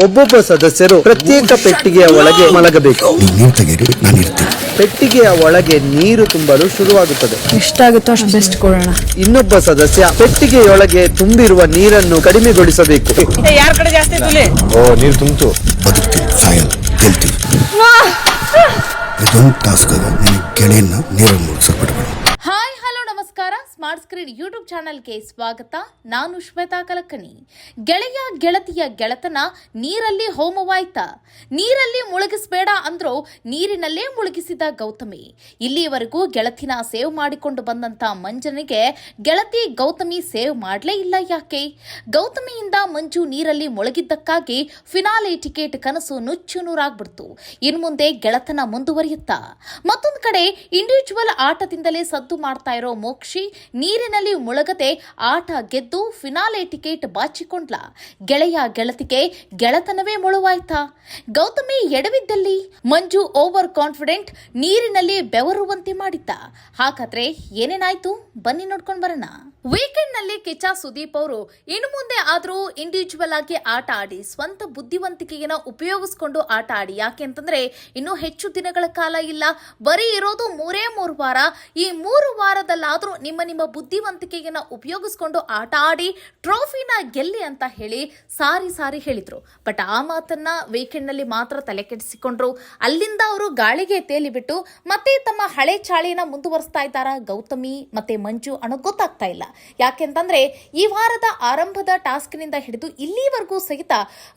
ಒಬ್ಬೊಬ್ಬ ಸದಸ್ಯರು ಪ್ರತ್ಯೇಕ ಪೆಟ್ಟಿಗೆಯ ಒಳಗೆ ಮಲಗಬೇಕು. ಪೆಟ್ಟಿಗೆಯ ಒಳಗೆ ನೀರು ತುಂಬಲು ಶುರುವಾಗುತ್ತದೆ. ಎಷ್ಟಾಗುತ್ತೋ ಅಷ್ಟು ಬೆಸ್ಟ್ ಕೊಡೋಣ. ಇನ್ನೊಬ್ಬ ಸದಸ್ಯ ಪೆಟ್ಟಿಗೆಯೊಳಗೆ ತುಂಬಿರುವ ನೀರನ್ನು ಕಡಿಮೆಗೊಳಿಸಬೇಕು. ಯಾರ ಕಡೆ ಜಾಸ್ತಿ ತುಲಿ? ನೀರು ತುಂಬಿತು ಇದೊಂದು ಟಾಸ್ಕ್ ಅದು. ನಿನ್ನ ಗೆಳೆಯನ್ನ ನೀರನ್ನು ಮುಳುಗಿಸ್ಬಿಡ್ಬೇಡ. ಹಾಯ್ ಹಲೋ ನಮಸ್ಕಾರ. ಸ್ಮಾರ್ಟ್ ಸ್ಕ್ರೀನ್ ಯೂಟ್ಯೂಬ್ ಚಾನಲ್ಗೆ ಸ್ವಾಗತ. ನಾನು ಶ್ವೇತಾ ಕಲಕನಿ. ಗೆಳೆಯ ಗೆಳತಿಯ ಗೆಳತನ ನೀರಲ್ಲಿ ಹೋಮವಾಯ್ತಾ? ನೀರಲ್ಲಿ ಮುಳುಗಿಸಬೇಡ ಅಂದ್ರೂ ನೀರಿನಲ್ಲೇ ಮುಳುಗಿಸಿದ ಗೌತಮಿ. ಇಲ್ಲಿಯವರೆಗೂ ಗೆಳತಿನ ಸೇವ್ ಮಾಡಿಕೊಂಡು ಬಂದಂತ ಮಂಜನಿಗೆ ಗೆಳತಿ ಗೌತಮಿ ಸೇವ್ ಮಾಡಲೇ ಇಲ್ಲ. ಯಾಕೆ? ಗೌತಮಿಯಿಂದ ಮಂಜು ನೀರಲ್ಲಿ ಮುಳುಗಿದ್ದಕ್ಕಾಗಿ ಫಿನಾಲೆ ಟಿಕೆಟ್ ಕನಸು ನುಚ್ಚು ನೂರಾಗ್ಬಿಡ್ತು. ಇನ್ನು ಮುಂದೆ ಗೆಳತನ ಮುಂದುವರಿಯುತ್ತಾ? ಮತ್ತೊಂದು ಕಡೆ ಇಂಡಿವಿಜುವಲ್ ಆಟದಿಂದಲೇ ಸದ್ದು ಮಾಡ್ತಾ ಇರೋ ಮೋಕ್ಷಿ ನೀರಿನಲ್ಲಿ ಮುಳುಗದೆ ಆಟ ಗೆದ್ದು ಫಿನಾಲೆ ಟಿಕೆಟ್ ಬಾಚಿಕೊಂಡ್ಲ. ಗೆಳೆಯ ಗೆಳತಿಗೆ ಗೆಳತನವೇ ಮುಳುವಾಯ್ತಾ? ಗೌತಮಿ ಎಡವಿದ್ದಲ್ಲಿ ಮಂಜು ಓವರ್ ಕಾನ್ಫಿಡೆಂಟ್ ನೀರಿನಲ್ಲಿ ಬೆವರುವಂತೆ ಮಾಡಿದ್ದ. ಹಾಗಾದ್ರೆ ಏನೇನಾಯ್ತು ಬನ್ನಿ ನೋಡ್ಕೊಂಡು ಬರೋಣ. ವೀಕೆಂಡ್ ನಲ್ಲಿ ಕಿಚ್ಚ ಸುದೀಪ್ ಅವರು ಇನ್ನು ಮುಂದೆ ಆದ್ರೂ ಇಂಡಿವಿಜುವಲ್ ಆಗಿ ಆಟ ಆಡಿ, ಸ್ವಂತ ಬುದ್ಧಿವಂತಿಕೆಯನ್ನು ಉಪಯೋಗಿಸಿಕೊಂಡು ಆಟ ಆಡಿ. ಯಾಕೆ ಅಂತಂದ್ರೆ ಇನ್ನು ಹೆಚ್ಚು ದಿನಗಳ ಕಾಲ ಇಲ್ಲ, ಬರೀ ಇರೋದು 3 ವಾರ. ಈ 3 ವಾರದಲ್ಲಾದ್ರೂ ನಿಮ್ಮ ಬುದ್ಧಿವಂತಿಕೆಯನ್ನು ಉಪಯೋಗಿಸಿಕೊಂಡು ಆಟ ಆಡಿ ಟ್ರೋಫಿನ ಗೆಲ್ಲಿ ಅಂತ ಹೇಳಿ ಸಾರಿ ಹೇಳಿದ್ರು. ಬಟ್ ಆ ಮಾತನ್ನ ವೀಕೆಂಡ್ ನಲ್ಲಿ ಮಾತ್ರ ತಲೆ ಕೆಡಿಸಿಕೊಂಡ್ರು. ಅಲ್ಲಿಂದ ಅವರು ಗಾಳಿಗೆ ತೇಲಿಬಿಟ್ಟು ಮತ್ತೆ ತಮ್ಮ ಹಳೆ ಚಾಳಿನ ಮುಂದುವರಿಸ್ತಾ ಇದ್ದಾರ ಗೌತಮಿ ಮತ್ತೆ ಮಂಜು ಅನ್ನೋ ಗೊತ್ತಾಗ್ತಾ ಇಲ್ಲ. ಯಾಕೆಂತಂದ್ರೆ ಈ ವಾರದ ಆರಂಭದ ಟಾಸ್ಕ್ನಿಂದ ಹಿಡಿದು ಇಲ್ಲಿವರೆಗೂ ಸಹಿತ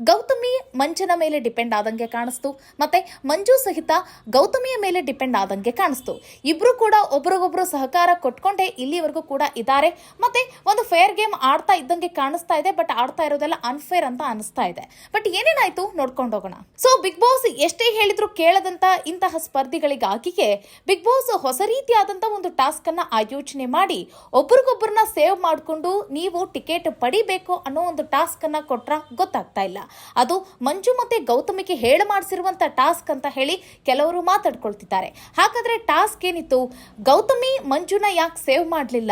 ಗೌತಮಿ ಮಂಜನ ಮೇಲೆ ಡಿಪೆಂಡ್ ಆದಂಗೆ ಕಾಣಿಸ್ತು, ಮತ್ತೆ ಮಂಜು ಸಹಿತ ಗೌತಮಿಯ ಮೇಲೆ ಡಿಪೆಂಡ್ ಆದಂಗೆ ಕಾಣಿಸ್ತು. ಇಬ್ರು ಕೂಡ ಒಬ್ರಿಗೊಬ್ರು ಸಹಕಾರ ಕೊಟ್ಕೊಂಡೆ ಇಲ್ಲಿವರೆಗೂ ಕೂಡ ಇದ್ದಾರೆ. ಮತ್ತೆ ಒಂದು ಫೇರ್ ಗೇಮ್ ಆಡ್ತಾ ಇದ್ದಂಗೆ ಕಾಣಿಸ್ತಾ ಇದೆ. ಬಟ್ ಆಡ್ತಾ ಇರೋದೆಲ್ಲ ಅನ್ಫೇರ್ ಅಂತ ಅನಿಸ್ತಾ ಇದೆ. ಬಟ್ ಏನೇನಾಯ್ತು ನೋಡ್ಕೊಂಡು ಹೋಗೋಣ. ಸೊ ಬಿಗ್ ಬಾಸ್ ಎಷ್ಟೇ ಹೇಳಿದ್ರು ಕೇಳದಂತ ಇಂತಹ ಸ್ಪರ್ಧಿಗಳಿಗಾಗಿಯೇ ಬಿಗ್ ಬಾಸ್ ಹೊಸ ರೀತಿಯಾದಂತ ಒಂದು ಟಾಸ್ಕ್ ಅನ್ನ ಆಯೋಜನೆ ಮಾಡಿ ಒಬ್ರಿಗೊಬ್ಬರನ್ನ ಸೇವ್ ಮಾಡಿಕೊಂಡು ನೀವು ಟಿಕೆಟ್ ಪಡಿಬೇಕು ಅನ್ನೋ ಒಂದು ಟಾಸ್ಕ್ ಅನ್ನ ಕೊಟ್ರ ಗೊತ್ತಾಗ್ತಾ ಇಲ್ಲ. ಅದು ಮಂಜು ಮತ್ತೆ ಗೌತಮಿಗೆ ಹೇಳ ಮಾಡಿಸಿರುವಂತ ಟಾಸ್ಕ್ ಅಂತ ಹೇಳಿ ಕೆಲವರು ಮಾತಾಡ್ಕೊಳ್ತಿದ್ದಾರೆ. ಹಾಗಾದ್ರೆ ಟಾಸ್ಕ್ ಏನಿತ್ತು? ಗೌತಮಿ ಮಂಜುನ ಯಾಕೆ ಸೇವ್ ಮಾಡಲಿಲ್ಲ?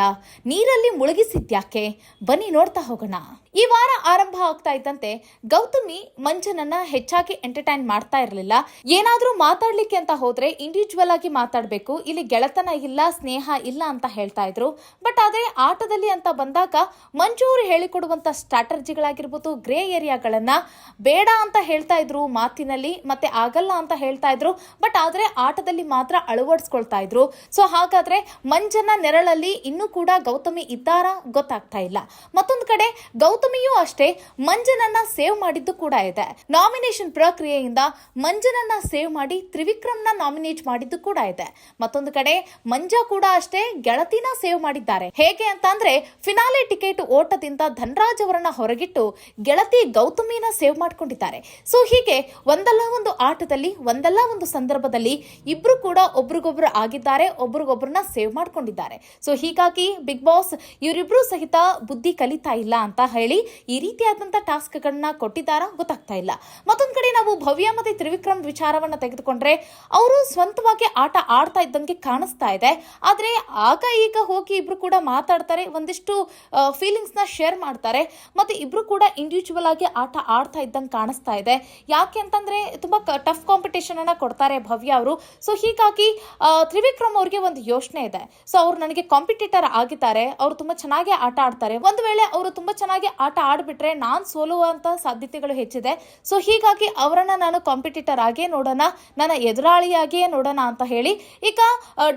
ನೀರಲ್ಲಿ ಮುಳುಗಿಸಿದ್ಯಾಕೆ? ಬನ್ನಿ ನೋಡ್ತಾ ಹೋಗೋಣ. ಈ ವಾರ ಆರಂಭ ಆಗ್ತಾ ಇದ್ದಂತೆ ಗೌತಮಿ ಮಂಜನನ್ನ ಹೆಚ್ಚಾಗಿ ಎಂಟರ್ಟೈನ್ ಮಾಡ್ತಾ ಇರಲಿಲ್ಲ. ಏನಾದ್ರೂ ಮಾತಾಡ್ಲಿಕ್ಕೆ ಅಂತ ಹೋದ್ರೆ ಇಂಡಿವಿಜುವಲ್ ಆಗಿ ಮಾತಾಡ್ಬೇಕು, ಇಲ್ಲಿ ಗೆಳತನ ಇಲ್ಲ, ಸ್ನೇಹ ಇಲ್ಲ ಅಂತ ಹೇಳ್ತಾ ಇದ್ರು. ಬಟ್ ಅದೇ ಆಟದಲ್ಲಿ ಅಂತ ಬಂದಾಗ ಮಂಜು ಅವರು ಹೇಳಿಕೊಡುವಂತ ಸ್ಟ್ರಾಟಜಿಗಳಾಗಿರ್ಬೋದು, ಗ್ರೇ ಏರಿಯಾಗಳನ್ನ ಬೇಡ ಅಂತ ಹೇಳ್ತಾ ಇದ್ರು ಮಾತಿನಲ್ಲಿ, ಮತ್ತೆ ಆಗಲ್ಲ ಅಂತ ಹೇಳ್ತಾ ಇದ್ರು. ಬಟ್ ಆದ್ರೆ ಆಟದಲ್ಲಿ ಮಾತ್ರ ಅಳವಡಿಸ್ಕೊಳ್ತಾ ಇದ್ರು. ಸೊ ಹಾಗಾದ್ರೆ ಮಂಜನ ನೆರಳಲ್ಲಿ ಇನ್ನೂ ಕೂಡ ಗೌತಮಿ ಇದ್ದಾರಾ ಗೊತ್ತಾಗ್ತಾ ಇಲ್ಲ. ಮತ್ತೊಂದು ಕಡೆ ಗೌತಮಿಯೂ ಅಷ್ಟೇ ಮಂಜನನ್ನ ಸೇವ್ ಮಾಡಿದ್ದು ಕೂಡ ಇದೆ. ನಾಮಿನೇಷನ್ ಪ್ರಕ್ರಿಯೆಯಿಂದ ಮಂಜನನ್ನ ಸೇವ್ ಮಾಡಿ ತ್ರಿವಿಕ್ರಮ್ನ ನಾಮಿನೇಟ್ ಮಾಡಿದ್ದು ಕೂಡ ಇದೆ. ಮತ್ತೊಂದು ಕಡೆ ಮಂಜ ಕೂಡ ಅಷ್ಟೇ ಗೆಳತಿನ ಸೇವ್ ಮಾಡಿದ್ದಾರೆ. ಹೇಗೆ ಅಂತ ಅಂದ್ರೆ ಫಿನಾಲೆ ಟಿಕೆಟ್ ಓಟದಿಂದ ಧನರಾಜ್ ಅವರನ್ನ ಹೊರಗಿಟ್ಟು ಗೆಳತಿ ಗೌತಮಿನ ಸೇವ್ ಮಾಡ್ಕೊಂಡಿದ್ದಾರೆ. ಸೊ ಹೀಗೆ ಒಂದಲ್ಲ ಒಂದು ಆಟದಲ್ಲಿ ಒಂದಲ್ಲ ಒಂದು ಸಂದರ್ಭದಲ್ಲಿ ಇಬ್ರು ಕೂಡ ಒಬ್ರಿಗೊಬ್ರು ಆಗಿದ್ದಾರೆ, ಒಬ್ರಿಗೊಬ್ರನ್ನ ಸೇವ್ ಮಾಡ್ಕೊಂಡಿದ್ದಾರೆ. ಸೊ ಹೀಗಾಗಿ ಬಿಗ್ ಬಾಸ್ ಇವರಿಬ್ರು ಸಹಿತ ಬುದ್ಧಿ ಕಲಿತಾ ಇಲ್ಲ ಅಂತ ಹೇಳಿ ಈ ರೀತಿಯಾದಂತ ಟಾಸ್ಕ್ ಗಳನ್ನ ಕೊಟ್ಟಿದ್ದಾರಾ ಗೊತ್ತಾಗ್ತಾ ಇಲ್ಲ. ಮತ್ತೊಂದ್ ಕಡೆ ನಾವು ಭವ್ಯ ಮತ್ತೆ ತ್ರಿವಿಕ್ರಮ್ ವಿಚಾರವನ್ನ ತೆಗೆದುಕೊಂಡ್ರೆ ಅವರು ಸ್ವಂತವಾಗಿ ಆಟ ಆಡ್ತಾ ಇದ್ದಂಗೆ ಕಾಣಿಸ್ತಾ ಇದೆ. ಆದ್ರೆ ಆಗ ಈಗ ಹೋಗಿ ಇಬ್ರು ಕೂಡ ಮಾತಾಡ್ತಾರೆ, ಒಂದಿಷ್ಟು ಫೀಲಿಂಗ್ಸ್ ನ ಶೇರ್ ಮಾಡ್ತಾರೆ. ಮತ್ತೆ ಇಬ್ರು ಕೂಡ ಇಂಡಿವಿಜುವಲ್ ಆಗಿ ಆಟ ಆಡ್ತಾ ಇದ್ದಂಗೆ ಕಾಣಿಸ್ತಾ ಇದೆ. ಯಾಕೆ ಅಂತಂದ್ರೆ ತುಂಬಾ ಟಫ್ ಕಾಂಪಿಟೇಷನ್ ಅನ್ನ ಕೊಡ್ತಾರೆ ಭವ್ಯ ಅವರು. ಸೊ ಹೀಗಾಗಿ ತ್ರಿವಿಕ್ರಮ್ ಅವ್ರಿಗೆ ಒಂದು ಯೋಚನೆ ಇದೆ. ಸೊ ಅವ್ರು ನನಗೆ ಕಾಂಪಿಟೇಟರ್ ಆಗಿದ್ದಾರೆ, ಅವ್ರು ತುಂಬಾ ಚೆನ್ನಾಗಿ ಆಟ ಆಡ್ತಾರೆ. ಒಂದು ವೇಳೆ ಅವರು ತುಂಬಾ ಚೆನ್ನಾಗಿ ಆಟ ಆಡ್ಬಿಟ್ರೆ ನಾನ್ ಸೋಲುವಂತ ಸಾಧ್ಯತೆಗಳು ಹೆಚ್ಚಿದೆ. ಸೊ ಹೀಗಾಗಿ ಅವರನ್ನ ನಾನು ಕಾಂಪಿಟೇಟರ್ ಆಗೇ ನೋಡೋಣ, ನನ್ನ ಎದುರಾಳಿಯಾಗಿಯೇ ನೋಡೋಣ ಅಂತ ಹೇಳಿ ಈಗ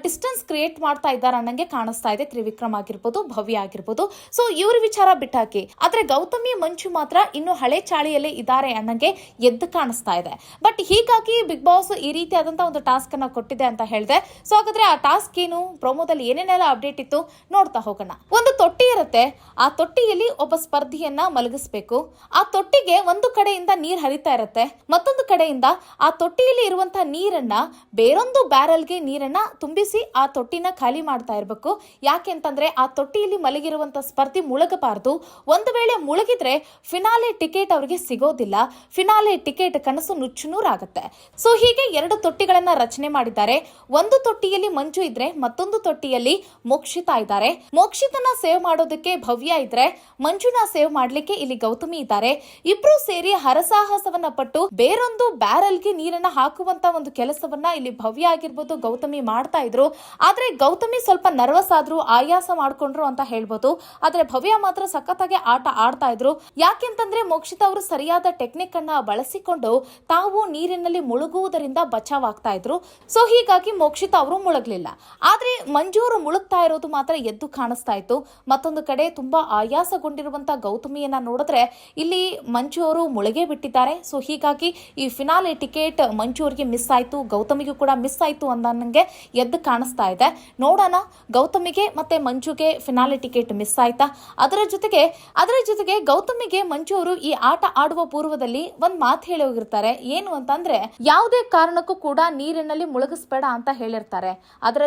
ಡಿಸ್ಟೆನ್ಸ್ ಕ್ರಿಯೇಟ್ ಮಾಡ್ತಾ ಇದ್ದಾರೆ ಅನ್ನಂಗೆ ಕಾಣಿಸ್ತಾ ಇದೆ. ತ್ರಿವಿಕ್ರಮ್ ಆಗಿರ್ಬೋದು, ಭವ್ಯ ಆಗಿರ್ಬೋದು. ಸೊ ಇವ್ರ ವಿಚಾರ ಬಿಟ್ಟಾಕಿ, ಆದ್ರೆ ಗೌತಮಿ ಮಂಜು ಮಾತ್ರ ಇನ್ನು ಹಳೆ ಚಾಳಿಯಲ್ಲೇ ಇದ್ದಾರೆ ಅನ್ನಂಗೆ ಎದ್ದು ಕಾಣಿಸ್ತಾ ಇದೆ. ಬಟ್ ಹೀಗಾಗಿ ಬಿಗ್ ಬಾಸ್ ಈ ರೀತಿಯಾದಂತ ಒಂದು ಟಾಸ್ಕ್ ಅನ್ನ ಕೊಟ್ಟಿದೆ ಅಂತ ಹೇಳಿದೆ. ಸೊ ಹಾಗಾದ್ರೆ ಆ ಟಾಸ್ಕ್ ಏನು, ಪ್ರೋಮೋದಲ್ಲಿ ಏನೇನೆಲ್ಲ ಅಪ್ಡೇಟ್ ಇತ್ತು ನೋಡ್ತಾ ಹೋಗೋಣ. ಒಂದು ತೊಟ್ಟಿ ಇರುತ್ತೆ, ಆ ತೊಟ್ಟಿಯಲ್ಲಿ ಒಬ್ಬ ಸ್ಪರ್ಧಿಯನ್ನ ಮಲಗಿಸ್ಬೇಕು. ಆ ತೊಟ್ಟಿಗೆ ಒಂದು ಕಡೆಯಿಂದ ನೀರ್ ಹರಿತಾ ಇರುತ್ತೆ, ಮತ್ತೊಂದು ಕಡೆಯಿಂದ ಆ ತೊಟ್ಟಿಯಲ್ಲಿ ಇರುವಂತಹ ನೀರನ್ನ ಬೇರೊಂದು ಬ್ಯಾರಲ್ಗೆ ನೀರನ್ನ ತುಂಬಿಸಿ ಆ ತೊಟ್ಟಿನ ಖಾಲಿ ಮಾಡ್ತಾ ಇರ್ಬೇಕು. ಯಾಕೆ ಅಂತಂದ್ರೆ ಆ ತೊಟ್ಟಿಯಲ್ಲಿ ಮಲಗಿರುವಂತ ಸ್ಪರ್ಧಿ ಮುಳುಗಬಾರದು. ಒಂದು ವೇಳೆ ಮುಳುಗಿದ್ರೆ ಫಿನಾಲೆ ಟಿಕೆಟ್ ಅವರಿಗೆ ಸಿಗೋದಿಲ್ಲ. ಫಿನಾಲೆ ಟಿಕೆಟ್ ಕನಸು ನುಚ್ಚುನೂರಾಗುತ್ತೆ. ಸೊ ಹೀಗೆ 2 ತೊಟ್ಟಿಗಳನ್ನ ರಚನೆ ಮಾಡಿದ್ದಾರೆ. ಒಂದು ತೊಟ್ಟಿಯಲ್ಲಿ ಮಂಜು ಇದ್ರೆ ಮತ್ತೊಂದು ತೊಟ್ಟಿಯಲ್ಲಿ ಮೋಕ್ಷಿತ ಮುಳುಗ್ತಾ ಇದ್ದಾರೆ. ಮೋಕ್ಷಿತನ ಸೇವ್ ಮಾಡೋದಕ್ಕೆ ಭವ್ಯ ಇದ್ರೆ, ಮಂಜುನ ಸೇವ್ ಮಾಡ್ಲಿಕ್ಕೆ ಇಲ್ಲಿ ಗೌತಮಿ ಇದ್ದಾರೆ. ಇಬ್ರು ಸೇರಿ ಹರಸಾಹಸವನ್ನ ಪಟ್ಟು ಬೇರೊಂದು ಬ್ಯಾರಲ್ಗೆ ನೀರನ್ನ ಹಾಕುವಂತ ಒಂದು ಕೆಲಸವನ್ನ ಇಲ್ಲಿ ಭವ್ಯ ಆಗಿರ್ಬೋದು, ಗೌತಮಿ ಮಾಡ್ತಾ ಇದ್ರು. ಆದ್ರೆ ಗೌತಮಿ ಸ್ವಲ್ಪ ನರ್ವಸ್ ಆದ್ರು, ಆಯಾಸ ಮಾಡ್ಕೊಂಡ್ರು ಅಂತ ಹೇಳ್ಬೋದು. ಆದ್ರೆ ಭವ್ಯ ಮಾತ್ರ ಸಖತ್ತಾಗಿ ಆಟ ಆಡ್ತಾ ಇದ್ರು. ಯಾಕೆಂತಂದ್ರೆ ಮೋಕ್ಷಿತ ಅವರು ಸರಿಯಾದ ಟೆಕ್ನಿಕ್ ಅನ್ನ ಬಳಸಿಕೊಂಡು ತಾವು ನೀರಿನಲ್ಲಿ ಮುಳುಗುವುದರಿಂದ ಬಚಾವ್ ಆಗ್ತಾ ಇದ್ರು. ಸೊ ಹೀಗಾಗಿ ಮೋಕ್ಷಿತ ಅವರು ಮುಳುಗ್ಲಿಲ್ಲ. ಆದ್ರೆ ಮಂಜು ಅವರು ಮುಳುಗ್ತಾ ಇರೋದು ಮಾತ್ರ ಎದ್ದು ಕಾಣಿಸ್ತಾ ಇತ್ತು. ಮತ್ತೊಂದು ಕಡೆ ತುಂಬಾ ಆಯಾಸಗೊಂಡಿರುವಂತ ಗೌತಮಿಯನ್ನ ನೋಡಿದ್ರೆ ಇಲ್ಲಿ ಮಂಜು ಅವರು ಮುಳುಗೇ ಬಿಟ್ಟಿದ್ದಾರೆ. ಸೊ ಹೀಗಾಗಿ ಈ ಫಿನಾಲೆ ಟಿಕೆಟ್ ಮಂಜು ಅವರಿಗೆ ಮಿಸ್ ಆಯ್ತು, ಗೌತಮಿಗೂ ಕೂಡ ಮಿಸ್ ಆಯ್ತು ಅನ್ನಂಗೆ ಎದ್ದು ಕಾಣಿಸ್ತಾ ಇದೆ. ನೋಡೋಣ ಗೌತಮಿಗೆ ಮತ್ತೆ ಮಂಜುಗೆ ಫಿನಾಲೆ ಟಿಕೆಟ್ ಮಿಸ್ ಆಯ್ತಾ? ಅದರ ಜೊತೆಗೆ ಗೌತಮಿಗೆ ಮಂಜು ಅವರು ಈ ಆಟ ಆಡುವ ಪೂರ್ವದಲ್ಲಿ ಒಂದ್ ಮಾತು ಹೇಳಿ ಹೋಗಿರ್ತಾರೆ. ಏನು ಅಂತಂದ್ರೆ, ಯಾವುದೇ ಕಾರಣಕ್ಕೂ ಕೂಡ ನೀರಿನಲ್ಲಿ ಮುಳುಗಿಸ್ಬೇಡ ಅಂತ ಹೇಳಿರ್ತಾರೆ. ಅದರ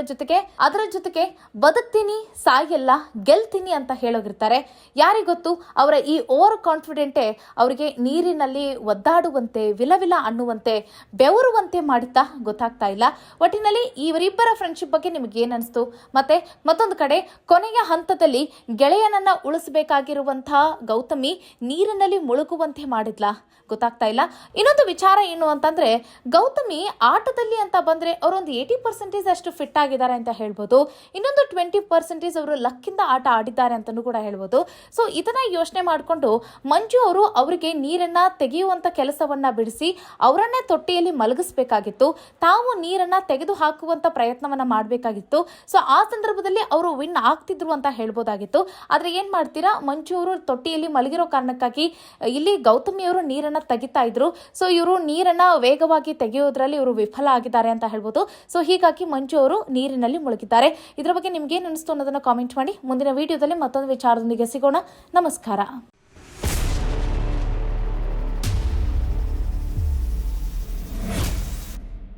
ಜೊತೆಗೆ ಬದುಕ್ತೀನಿ, ಸಾಯಲ್ಲ, ಗೆಲ್ತೀನಿ ಅಂತ ಹೇಳೋಗಿರ್ತಾರೆ. ಯಾರಿಗೊತ್ತು ಅವರ ಈ ಓವರ್ ಕಾನ್ಫಿಡೆಂಟೇ ಅವರಿಗೆ ನೀರಿನಲ್ಲಿ ಒದ್ದಾಡುವಂತೆ, ವಿಲವಿಲ ಅನ್ನುವಂತೆ, ಬೆವರುವಂತೆ ಮಾಡಿತ್ತಾ ಗೊತ್ತಾಗ್ತಾ ಇಲ್ಲ. ಒಟ್ಟಿನಲ್ಲಿ ಇವರಿಬ್ಬರ ಫ್ರೆಂಡ್ಶಿಪ್ ಬಗ್ಗೆ ನಿಮ್ಗೆ ಏನ್ ಅನಿಸ್ತು? ಮತ್ತೆ ಮತ್ತೊಂದು ಕಡೆ ಕೊನೆಯ ಹಂತದಲ್ಲಿ ಗೆಳೆಯನನ್ನ ಉಳಿಸಬೇಕಾಗಿರುವಂತಹ ಗೌತಮಿ ನೀರಿನಲ್ಲಿ ಮುಳುಗುವಂತೆ ಮಾಡಿದ್ಲಾ? ಗೊತ್ತಾಗ್ತಾ ಇಲ್ಲ. ಇನ್ನೊಂದು ವಿಚಾರ ಏನು ಅಂತಂದ್ರೆ, ಗೌತಮಿ ಆಟದಲ್ಲಿ ಅಂತ ಬಂದ್ರೆ ಅವರೊಂದು 80% ಅಷ್ಟು ಫಿಟ್ ಆಗಿದ್ದಾರೆ ಅಂತ ಹೇಳ್ಬೋದು. ಇನ್ನೊಂದು 20% ಅವರು ಲಕ್ಕಿಂದ ಆಟ ಆಡಿದ್ದಾರೆ ಅಂತಲೂ ಕೂಡ ಹೇಳ್ಬೋದು. ಸೊ ಇದನ್ನ ಯೋಚನೆ ಮಾಡಿಕೊಂಡು ಮಂಜು ಅವರು ಅವರಿಗೆ ನೀರನ್ನ ತೆಗೆಯುವಂತ ಕೆಲಸವನ್ನ ಬಿಡಿಸಿ ಅವರನ್ನೇ ತೊಟ್ಟಿಯಲ್ಲಿ ಮಲಗಿಸ್ಬೇಕಾಗಿತ್ತು. ತಾವು ನೀರನ್ನ ತೆಗೆದು ಹಾಕುವಂತ ಪ್ರಯತ್ನವನ್ನ ಮಾಡಬೇಕಾಗಿತ್ತು. ಸೊ ಆ ಸಂದರ್ಭದಲ್ಲಿ ಅವರು ವಿನ್ ಆಗ್ತಿದ್ರು ಅಂತ ಹೇಳ್ಬೋದಾಗಿತ್ತು. ಆದ್ರೆ ಏನ್ ಮಾಡ್ತೀರಾ, ಮಂಜು ಅವರು ತೊಟ್ಟಿಯಲ್ಲಿ ಮಲಗಿರೋ ಕಾರಣಕ್ಕಾಗಿ ಇಲ್ಲಿ ಗೌತಮಿ ಅವರು ನೀರನ್ನ ತೆಗಿತಾ ಇದ್ರು. ಸೊ ಇವರು ನೀರನ್ನ ವೇಗವಾಗಿ ತೆಗೆಯೋದ್ರಲ್ಲಿ ಇವರು ವಿಫಲ ಆಗಿದ್ದಾರೆ ಅಂತ ಹೇಳ್ಬೋದು. ಸೊ ಹೀಗಾಗಿ ಮಂಜು ಅವರು ನೀರಿನಲ್ಲಿ ಮುಳುಗಿದ್ದಾರೆ. ಇದರ ಬಗ್ಗೆ ನಿಮ್ಗೆ ಏನ್ ಅನಿಸ್ತು ಅನ್ನೋದನ್ನ ಕಾಮೆಂಟ್ ಮಾಡಿ. ಮುಂದಿನ ವಿಡಿಯೋದಲ್ಲಿ ಮತ್ತೊಂದು ವಿಚಾರದೊಂದಿಗೆ ಸಿಗೋಣ. ನಮಸ್ಕಾರ.